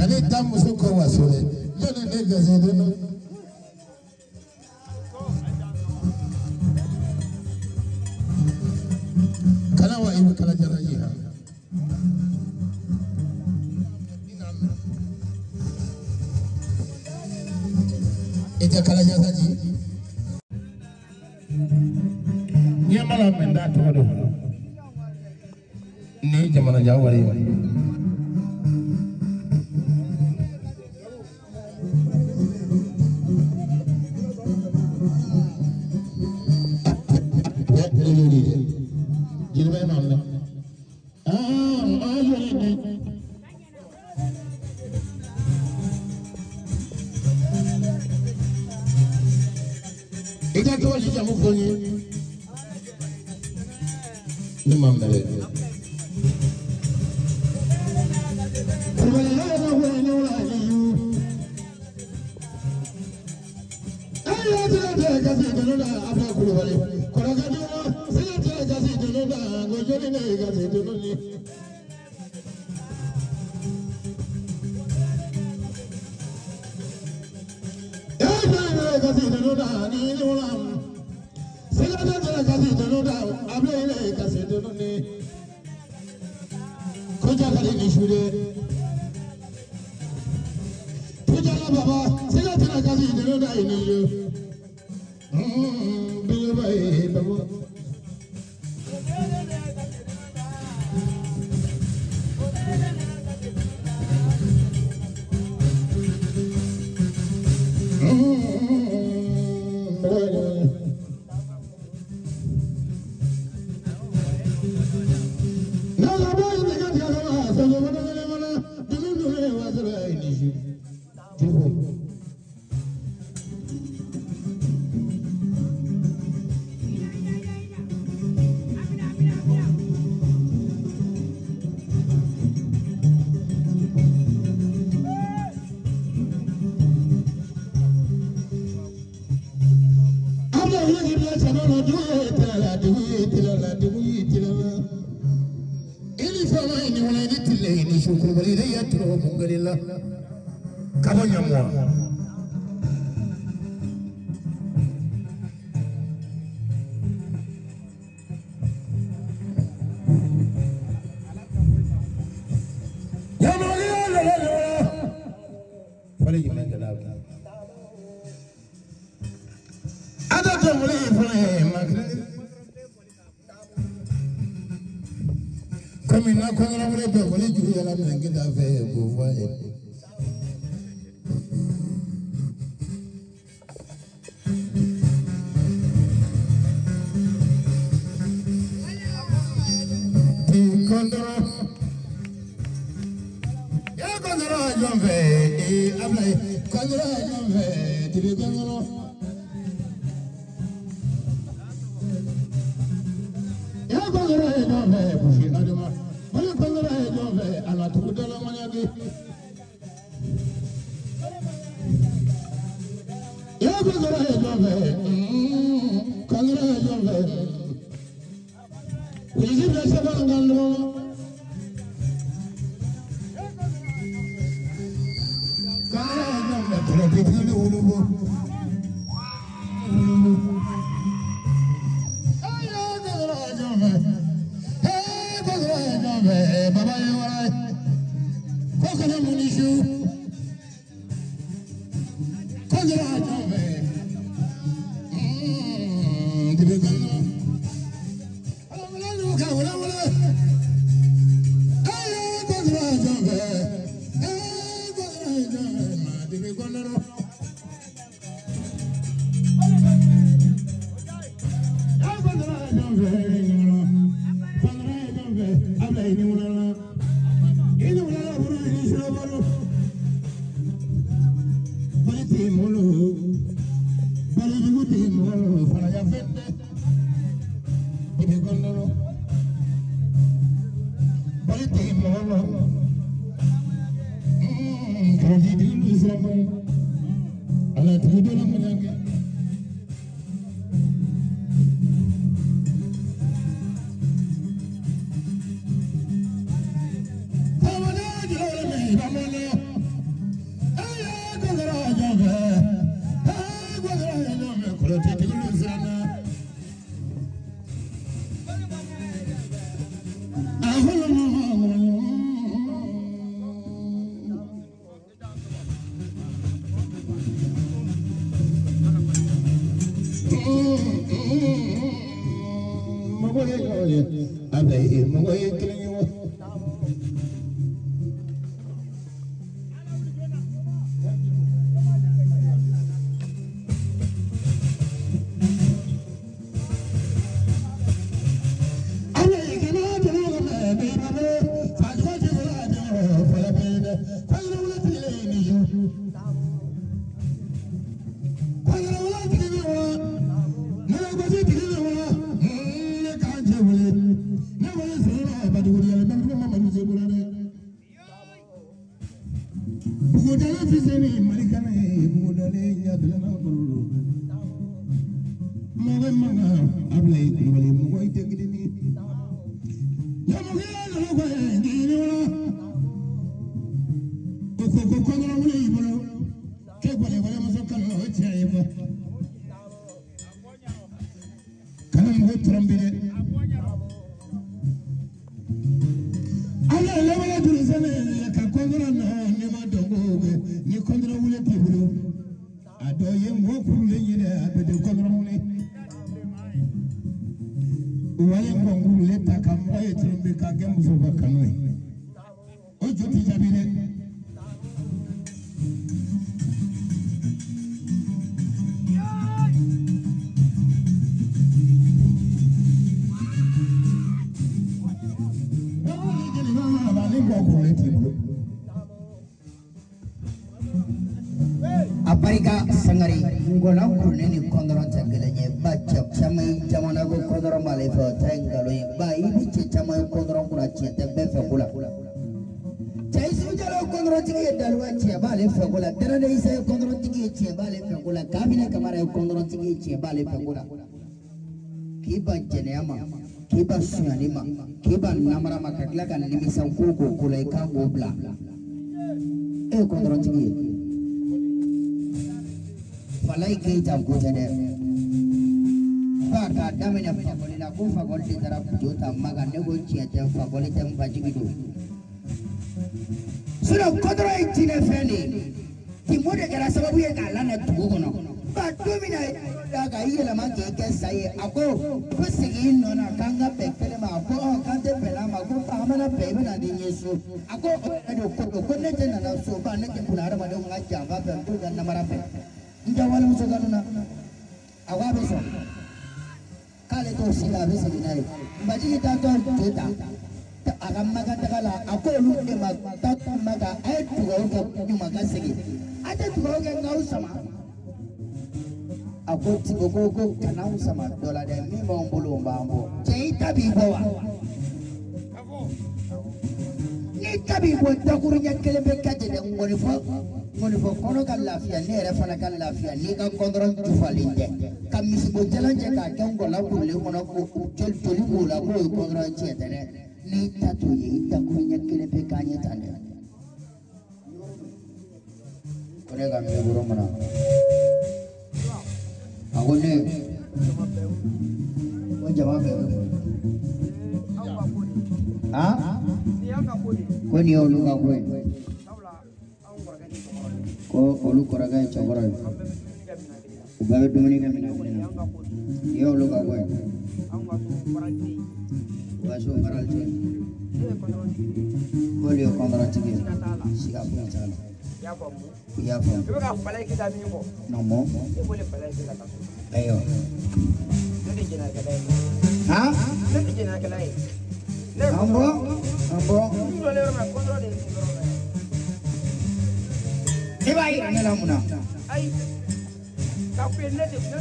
ale tamu soko wasole jone ne gazede no kala wa ibu kala jara yiha ita kala jara ji ni mala menda to do ni jamana jawari ita to ji jamu ko ni mamdale Protect Lusana. Aparika sangari ngona kurne ni kondoron tanggalanya baca samai zaman aku kondoron malaifa tanggaloi bai bici samai kondoron kuna cinta befa pula cai sujalo kondoron tinggi dalwa cia malaifa pula terada isa kondoron tinggi cia malaifa pula kabina kamara kondoron tinggi cia malaifa pula kiba jeneama kiba suyanima kiba namara makaklakan nimisa kuku kulai kamu bla kondoron tinggi Falai kita kutanya, Pak ada mana fakoli laku fakoli terap juta makan negosiasi fakoli tempat itu. Sudah kotorai cina feni, timur negara sebab ia kalah nak tukukono. Batu mina daga iya lama keke saya aku persegin nona kanga pekele ma aku kante pela ma aku pamana pebe na di Yesus. Aku aduh kone cina na soba ne punara madu ngajang apa tu dan nama rapi. Jawal musuh karuna, awak besok. Kali tu sila besok ini. Bagi kita tu juta. Agam makan takala. Aku lu ni mak tak makan. Ayat tu kau ke ni makan segi. Ada tu kau ke ngau sama. Aku cikgu kau kenau sama. Dolar dia ni bawang bulu bambu. Cerita bibawa. Ni tapi buat tak kurangnya kelebih kaje dan Monifo kono kan lafia ne era fana kan lafia ni kan kondron tu falinde kam misi bo jalan jaka kan gola bulle mono ko jol joli bula ko kondron chetene ni tatu yi ta kunya kele pe kanya tane kone kan me buro mana agone ko jawab ha ko ni olu ka ko olu koraga chakora ubabe domini kamina yo lu ka ko waso maralti ko le kondra tigi siga fu chala ya fa ka falai kita mi ko no mo boleh falai kita ka ayo nadi jena ka dai ha nadi jena ka dai ambo lo le ora kondra de Ibai ane lamuna. Ay, kafe nedi jena.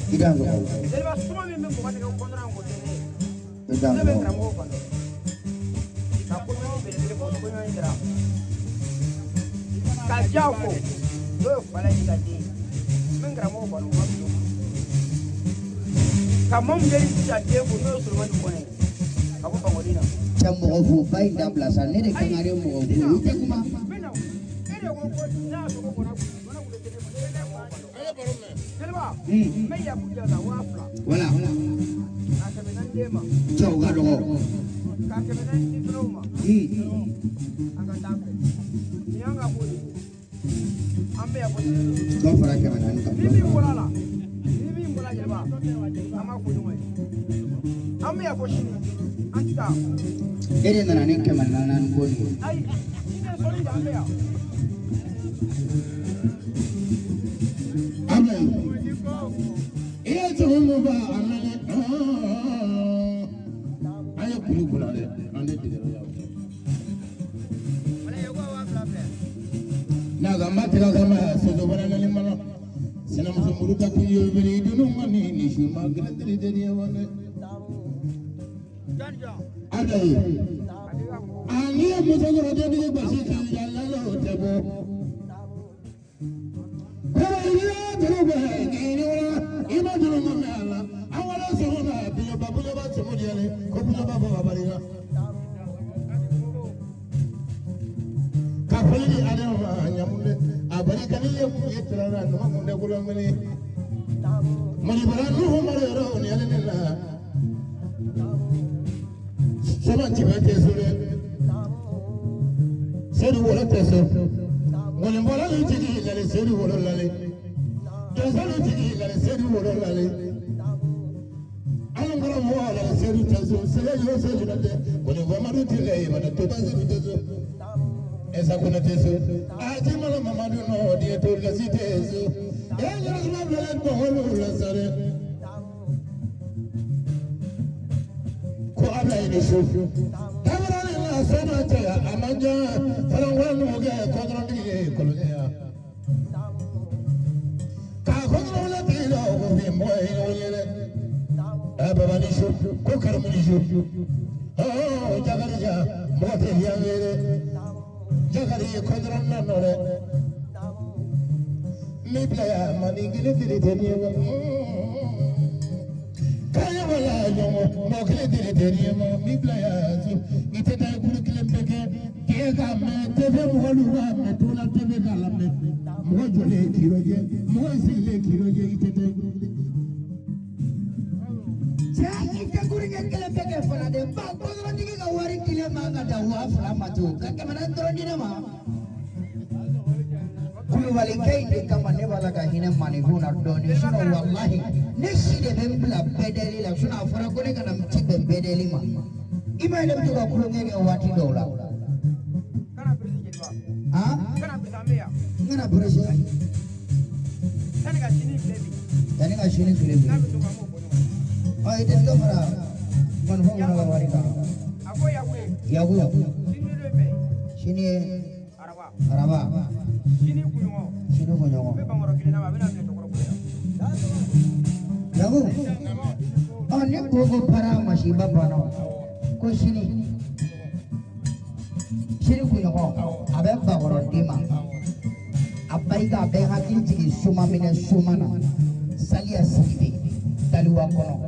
Tidak tahu. Jadi pas semua memang bukan dengan kontrak angkut ini. Tidak tahu. Memang kamu kono. Kamu ni beri kono yang cerah. Kacau ko, do balai tadi. Memang kamu kono. Kamu beri tadi bunuh suruhan kono. Kamu pengorina. Camu ofu baik dah belasan ni dekat hari mu ofu. Itu kuma. Voilà. Ciao gado. Kau pernah ke mana? Ini nana ke mana nan pun. Amen. Ia cuma bahagian. Ayo kulu kulade. Ande tidak ada. Naga mati naga mah sejualan nali mana. Senam semua tak kuyul beri dulu mani nishu magret dari awan. Ada. Ani musuh kerja dia bersih jalan lalu tebo. Kalau ini terus begini orang iman terus mengalah. Awal semula punya bapa semua dia ni, kau punya bapa dia. Kapal ini ada orang yang mula abadi kali yang punya teraran, orang mula pulang meni. Mani beran lu mari orang ni ada ni lah. Seman cipat tersure, seru bola tersure. Mani bola lu ciki lari seru bola lari. Tersure lu ciki lari seru bola lari. Alam kalau bola lari seru tersure, seru nanti. Mani bola lu tilai mana tu basi tersure. Esa kuna tersure. Aji malam mama du no dia tu lasi tersure. Yang jelas malam lain bola lasare. Ini susu. Kamera ni lah sana caya amanja. Kalau orang muda kontrol dia kolonnya. Kau kontrol dia lah. Kau bimbang ini le. Bapa ni susu. Kau kerana ni susu. Oh jaga dia. Muat dia le. Jaga dia kontrol mana le. Ni pelaya mani gini diri dia. Kaya wala yomo mokle dire dire mo mi playa su ite ta kulu kilembeke ke ga me tebe mo luwa me tula tebe kala me mo jole kiroje mo sile kiroje ite ta kulu ja ite kulu kilembeke fala de ba ko ro digi ga wari kile ma ga da wa fala ma tu ka kamana toro dina ma kulu wali kai de kamane wala ga hina mani huna donation wallahi nesi de bembla bedeli la suna fara ko ne kana mti bedeli ma ima ile mtu ga kulu ngege wati dola kana president wa ha kana presamea ngana president tani ga shini klebi na mtu ga mo bono ai de to mara man ho na wari ka ako yagu shini lebe shini araba shini kunyo be bangoro kile na ba bena to ko ko Yagu, oh ni gogo para masih bapa no, kau sini punya kau, abe bangor dima, abai ka abe hakin cigi suma mina suma na, salia sini, daluwa kono,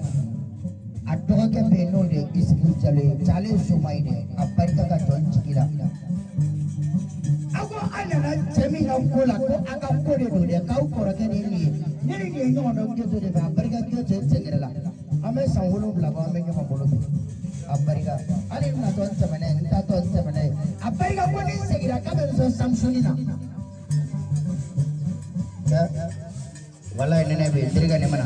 adoga ke beno de iski chale suma ini, abai ka jon cigi la. Aku ada na jemi na kola ko aga kore do de kau kora ke ni dia nyono ke de ba barga ke cengela ame sawulu blaba ame nyono bolo abariga ali na ton semene ta ton semene abariga ko ni segira ka be so samsunina ya wala ini be dirga ni mana